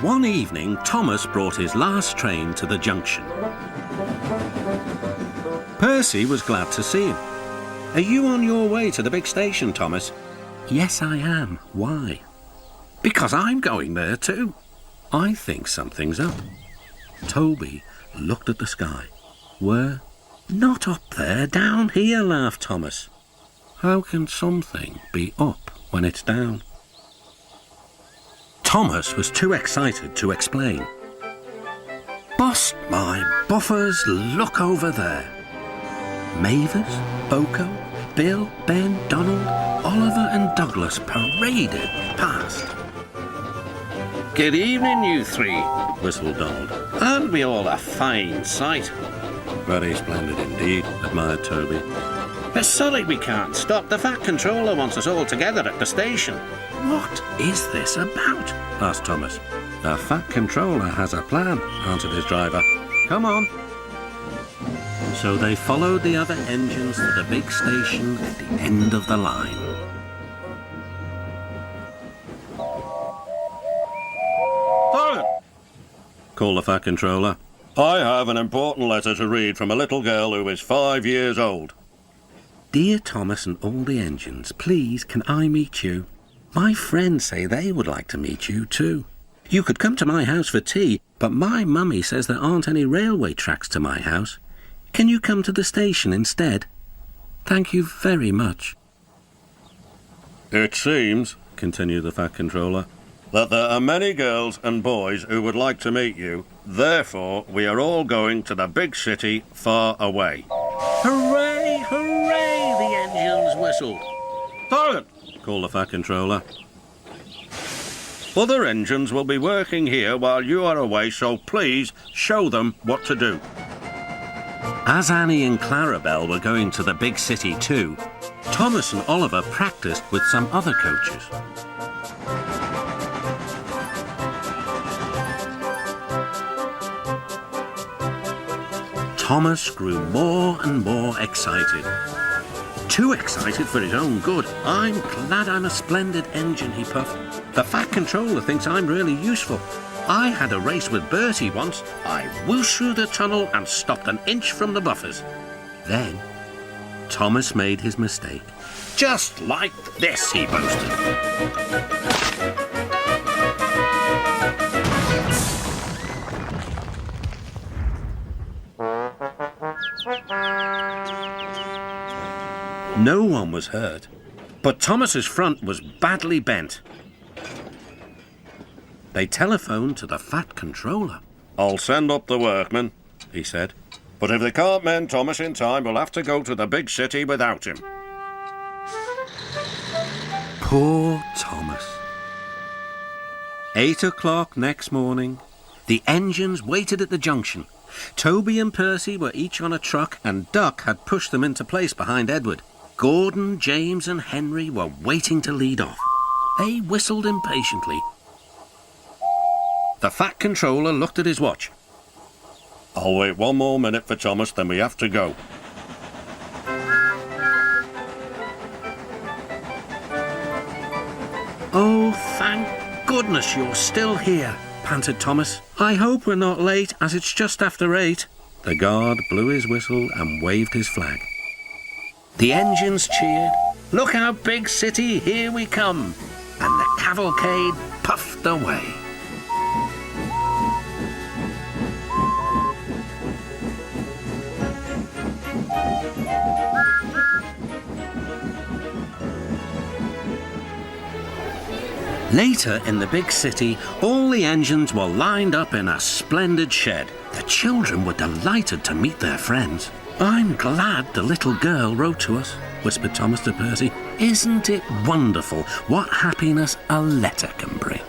One evening, Thomas brought his last train to the junction. Percy was glad to see him. "Are you on your way to the big station, Thomas?" "Yes, I am. Why?" "Because I'm going there too." "I think something's up." Toby looked at the sky. "Where?" "Not up there, down here," laughed Thomas. "How can something be up when it's down?" Thomas was too excited to explain. "Bust my buffers, look over there. Mavis, Boko, Bill, Ben, Donald, Oliver and Douglas paraded past." "Good evening, you three," whistled Donald. "Aren't we all a fine sight?" "Very splendid indeed," admired Toby. "It's sorry we can't stop. The Fat Controller wants us all together at the station." "What is this about?" asked Thomas. "The Fat Controller has a plan," answered his driver. "Come on." So they followed the other engines to the big station at the end of the line. "Silent!" called the Fat Controller. "I have an important letter to read from a little girl who is 5 years old." "Dear Thomas and all the engines, please can I meet you? My friends say they would like to meet you too. You could come to my house for tea, but my mummy says there aren't any railway tracks to my house. Can you come to the station instead? Thank you very much." "It seems," continued the Fat Controller, "that there are many girls and boys who would like to meet you. Therefore, we are all going to the big city far away." "Hooray, hooray!" the engines whistled. "Silent!" called the Fat Controller. "Other engines will be working here while you are away, so please show them what to do." As Annie and Clarabelle were going to the big city too, Thomas and Oliver practiced with some other coaches. Thomas grew more and more excited. Too excited for his own good. "I'm glad I'm a splendid engine," he puffed. "The Fat Controller thinks I'm really useful. I had a race with Bertie once. I whooshed through the tunnel and stopped an inch from the buffers." Then Thomas made his mistake. "Just like this," he boasted. No one was hurt, but Thomas's front was badly bent. They telephoned to the Fat Controller. "I'll send up the workmen," he said. "But if they can't mend Thomas in time, we'll have to go to the big city without him." Poor Thomas. 8 o'clock next morning. The engines waited at the junction. Toby and Percy were each on a truck, and Duck had pushed them into place behind Edward. Gordon, James and Henry were waiting to lead off. They whistled impatiently. The Fat Controller looked at his watch. "I'll wait one more minute for Thomas, then we have to go." "Oh, thank goodness you're still here," panted Thomas. "I hope we're not late, as it's just after 8. The guard blew his whistle and waved his flag. The engines cheered. "Look out, big city, here we come!" And the cavalcade puffed away. Later in the big city, all the engines were lined up in a splendid shed. The children were delighted to meet their friends. "I'm glad the little girl wrote to us," whispered Thomas to Percy. "Isn't it wonderful what happiness a letter can bring?"